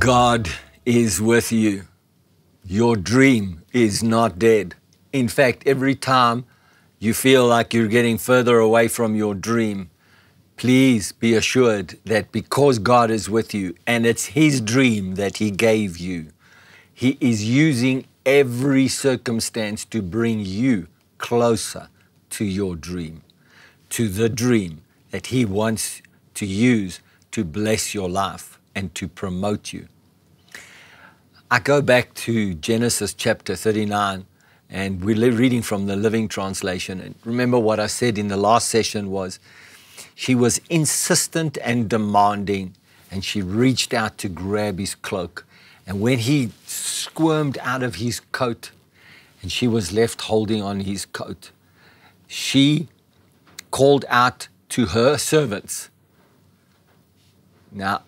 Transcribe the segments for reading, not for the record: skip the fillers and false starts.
God is with you. Your dream is not dead. In fact, every time you feel like you're getting further away from your dream, please be assured that because God is with you and it's His dream that He gave you, He is using every circumstance to bring you closer to your dream, to the dream that He wants to use to bless your life and to promote you. I go back to Genesis chapter 39, and we're reading from the Living Translation. And remember what I said in the last session was, she was insistent and demanding, and she reached out to grab his cloak. And when he squirmed out of his coat, and she was left holding on his coat, she called out to her servants. Now,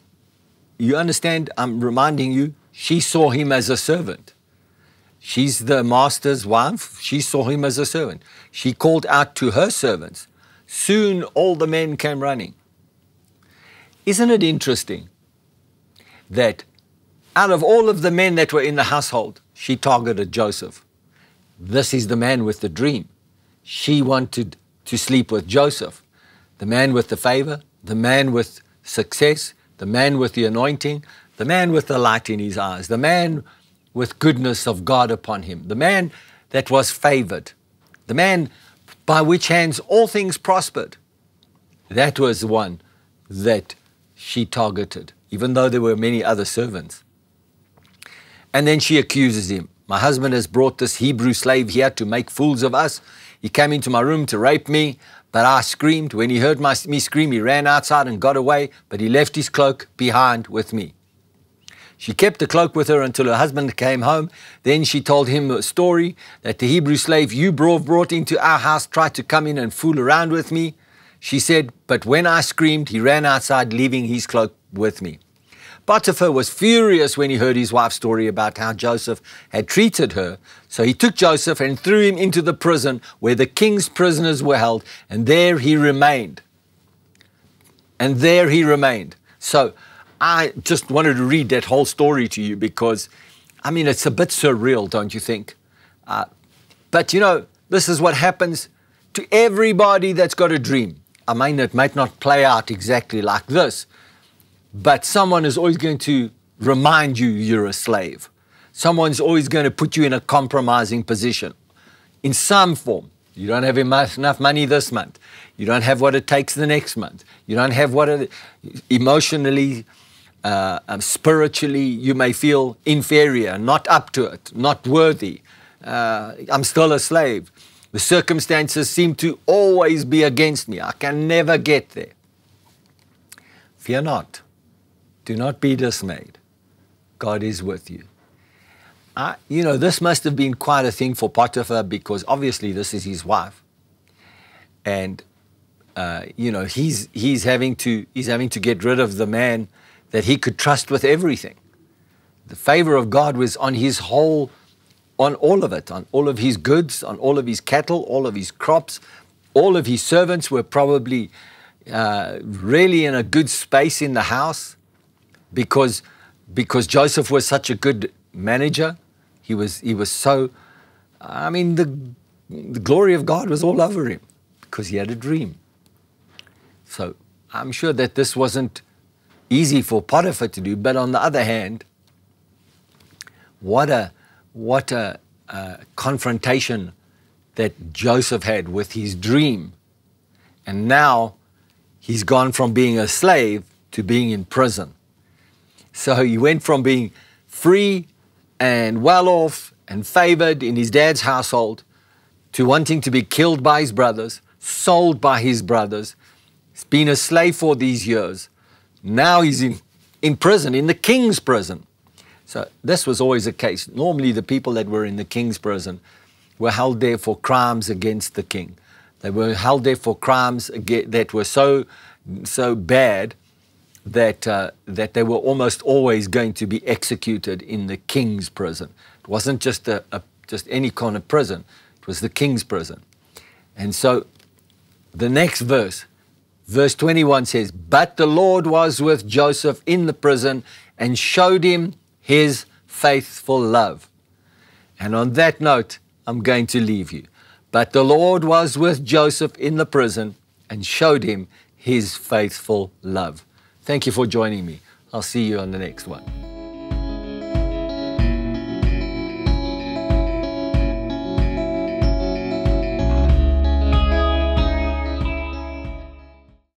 you understand, I'm reminding you, she saw him as a servant. She's the master's wife. She saw him as a servant. She called out to her servants. Soon all the men came running. Isn't it interesting that out of all of the men that were in the household, she targeted Joseph? This is the man with the dream. She wanted to sleep with Joseph, the man with the favor, the man with success, the man with the anointing, the man with the light in his eyes, the man with goodness of God upon him, the man that was favored, the man by which hands all things prospered. That was the one that she targeted, even though there were many other servants. And then she accuses him. My husband has brought this Hebrew slave here to make fools of us. He came into my room to rape me, but I screamed. When he heard me scream, he ran outside and got away, but he left his cloak behind with me. She kept the cloak with her until her husband came home. Then she told him a story that the Hebrew slave you brought into our house tried to come in and fool around with me. She said, but when I screamed, he ran outside, leaving his cloak with me. Potiphar was furious when he heard his wife's story about how Joseph had treated her. So he took Joseph and threw him into the prison where the king's prisoners were held, and there he remained. And there he remained. So I just wanted to read that whole story to you because, I mean, it's a bit surreal, don't you think? But, you know, this is what happens to everybody that's got a dream. I mean, it might not play out exactly like this, but someone is always going to remind you you're a slave. Someone's always going to put you in a compromising position in some form. You don't have enough money this month. You don't have what it takes the next month. You don't have what it emotionally, spiritually, you may feel inferior, not up to it, not worthy. I'm still a slave. The circumstances seem to always be against me. I can never get there. Fear not. Do not be dismayed. God is with you. You know, this must have been quite a thing for Potiphar because obviously this is his wife. And, you know, he's having to get rid of the man that he could trust with everything. The favor of God was on his whole, on all of it, on all of his goods, on all of his cattle, all of his crops. All of his servants were probably really in a good space in the house because Joseph was such a good manager. He was so, I mean, the glory of God was all over him because he had a dream. So I'm sure that this wasn't easy for Potiphar to do, but on the other hand, what a confrontation that Joseph had with his dream. And now he's gone from being a slave to being in prison. So he went from being free and well off and favored in his dad's household to wanting to be killed by his brothers, sold by his brothers. He's been a slave for these years. Now he's in prison, in the king's prison. So this was always the case. Normally the people that were in the king's prison were held there for crimes against the king. They were held there for crimes that were so bad that they were almost always going to be executed in the king's prison. It wasn't just just any kind of prison. It was the king's prison. And so the next verse, Verse 21 says, but the Lord was with Joseph in the prison and showed him his faithful love. And on that note, I'm going to leave you. But the Lord was with Joseph in the prison and showed him his faithful love. Thank you for joining me. I'll see you on the next one.